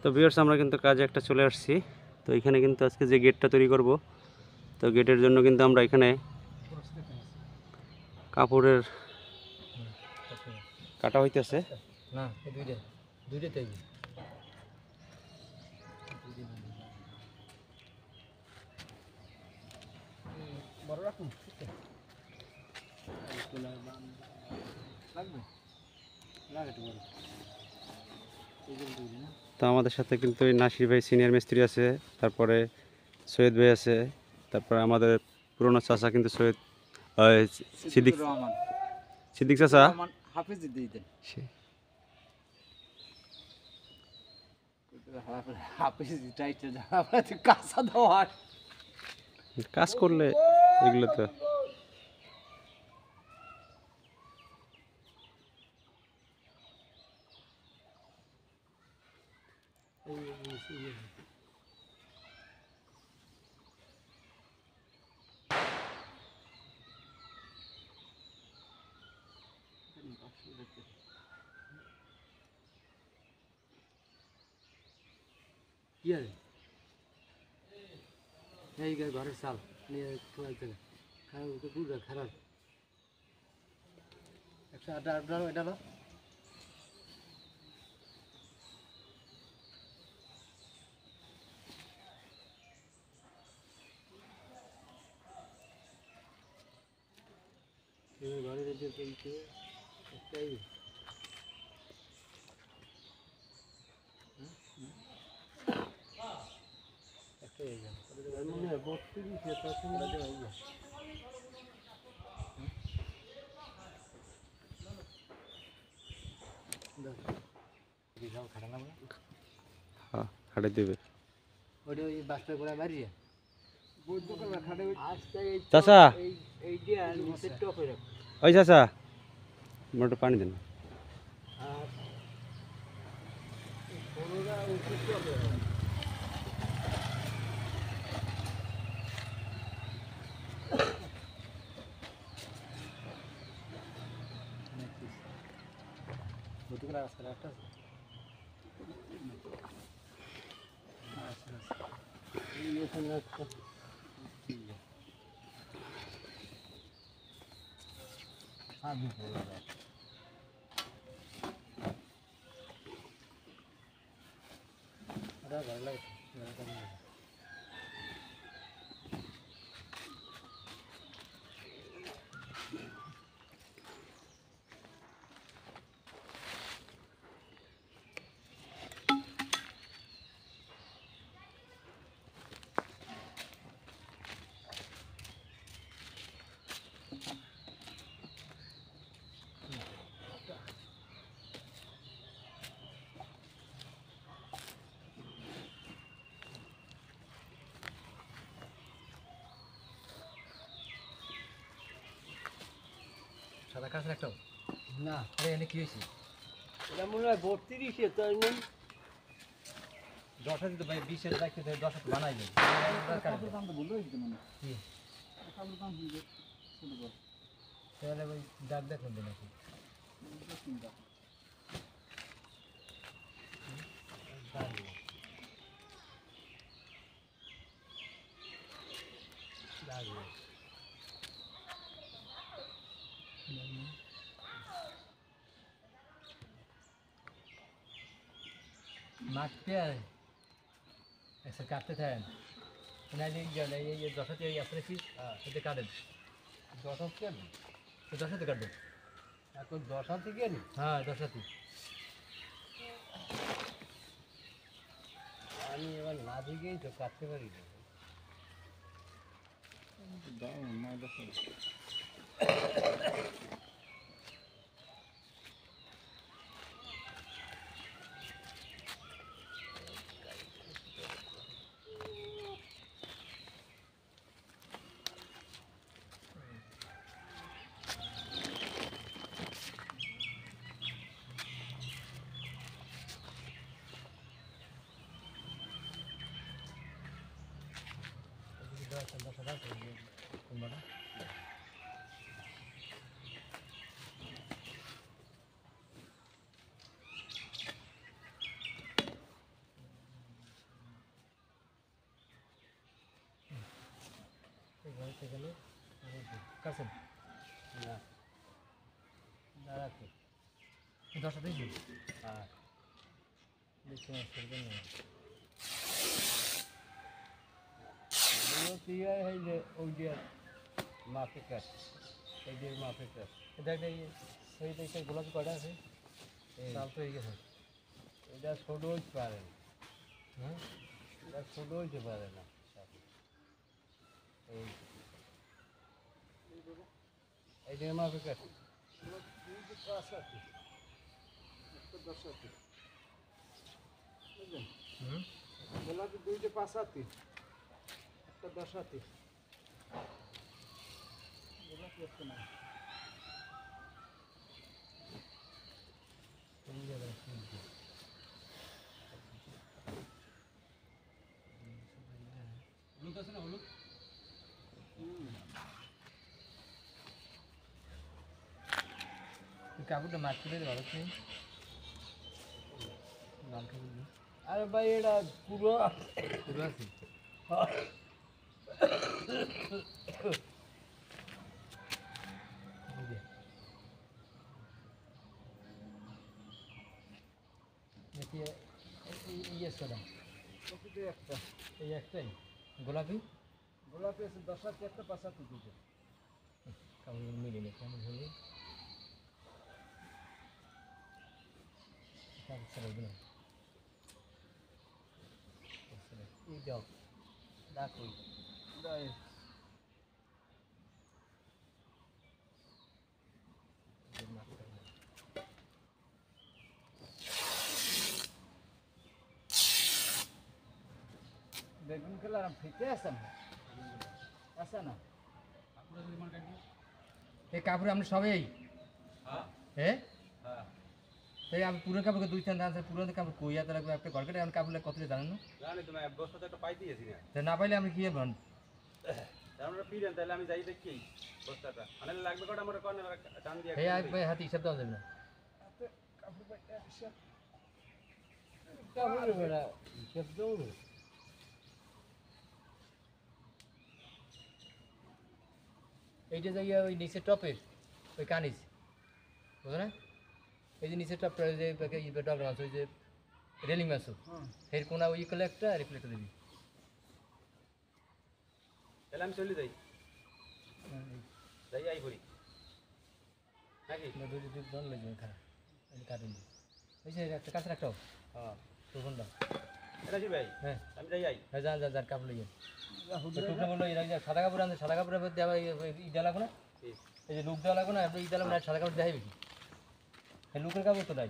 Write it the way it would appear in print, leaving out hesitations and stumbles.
তো ভিউয়ার্স আমরা কিন্তু কাজে একটা চলে আসছি। তো এখানে কিন্তু আজকে যে গেটটা তৈরি করব, তো গেটের জন্য কিন্তু আমরা এখানে কাপড়ের কাটা হইতেছে। না দুইটাই বড় রাখুন লাগবে লাগে বড়। তো আমাদের সাথে কিন্তু এই নাসির ভাই সিনিয়র মিস্ত্রি আছে, তারপরে সৈয়দ ভাই আছে, তারপরে আমাদের পুরনো চাচা কিন্তু সৈয়দ সিদ্দিক রহমান সিদ্দিক চাচা। হাফিজ দিতেন হাফিজ কাঁচা দেওয়া কাজ করলে এগুলো তো এই ঘরের চাল নিয়ে খারাপ 108 এটা হলো ঘরের একটাই হ্যাঁ খাটে দেবে। ওটা ওই বাসটা করে বাড়িয়ে চাচা ওই চাচা মোটর পানি দেন। সাদা কাজ রাখতাম না আরে এনে কি হয়েছে এটা মনে হয় 32-এ তাই না? 10 দিতে ভাই 20-এর রাখতে 10 বানাই দেন দাম তো বললো দিতে মানে কি দাম দিয়ে ছোট বড় তাহলে ভাই দাগ দেখুন দিন নাকি মাঠতে ऐसे काटते थे नहीं ये दशा ये अपने चीज ये काट दे दशा क्या तो दशा काट दे এখন 10 থেকে নি हाँ दशा थी আমি এবার না দিকেই তো কাটতে পারি না। दाम ना दशा সেখানে কাছেন না দাঁড়াতে 10টা দিয়েছি হ্যাঁ দেখছি না সেরকম না এগুলো দিয়ে এই যে ওই যে মাপে কাট এই যে মাপে কাট দেখ দেখ সেই দেখে গোলাপি কয়টা আছে এই চাল তো হয়ে গেছে এটা ছোট হইতে পারে না হ্যাঁ এটা ছোট হইতে পারে না এই এই যে মাপে কাট হুম গোলাপি 2টে 5 হাতি একটা 10 হাতি গোলাপি একটা না এই যে হলুদ আছে না হলুদ কাপড়টা মাছ করে ভালো নেই লাল কাপড় দিয়ে আরে ভাই এটা পুরো পুরো আছে এই যে। দেখি ইয়ে সোডা গোলাপি একটা এই একটাই গোলাপি গোলাপি আছে 10 হাতি একটা 5 হাতি 2টে কাপড় মিলিয়ে কেমন হলো কাপড় ছাড়া দিলাম এই দাও দেখো দাই বেগুন কালার ফিতে আছে না আছে না এই কাপড় আমরা সবাই হ্যাঁ তাই আমি পুরো কাপড়কে 2-3 দান আছে পুরো কাপড় কইয়া তো লাগবে আপনি ঘর কেটে আমি কাপড় কত জানেন না জানি তুমি বস্তাতে একটা পাই দিয়েছি না তা না পাইলে আমি কি বলবো আমরা পিরেন তাহলে আমি যাই দেখি বস্তাটা মানে লাগবে কটা আমার কোন টান দিয়ে এই এক ভাই হাতে হিসাব দেওয়া যাবে না হাতে কাপড় বাইটা আছে কাপড় বেড়া হিসেব দৌড় এইটা জায়গা ওই নিচে টপের ওই কানিস বুঝো না এই যে নিচে টপটা ওই যে ডগরা মাছ ওই যে রেলিং মাছ এর কোনা ওই করলে একটা আর একটা দিবি তাহলে আমি চলে যাই যাই আই করি নাকি দুই দুই দন লাগবে খা আমি কাটুন ওই যে একটা কাছে রাখো হ্যাঁ টুকনটা এটা কি ভাই হ্যাঁ আমি যাই আই হ্যাঁ যান যান যান কাপড় লইয়ে টুকরা বললো এরা সাদা কাপড় আনছে সাদা কাপড়ের মধ্যে আবার ইটা লাগো না ঠিক এই যে লুক দেওয়া লাগো না ইটা লাগো না সাদা কাপড় দেখাই বেশি লুকের কাপড় তো নাই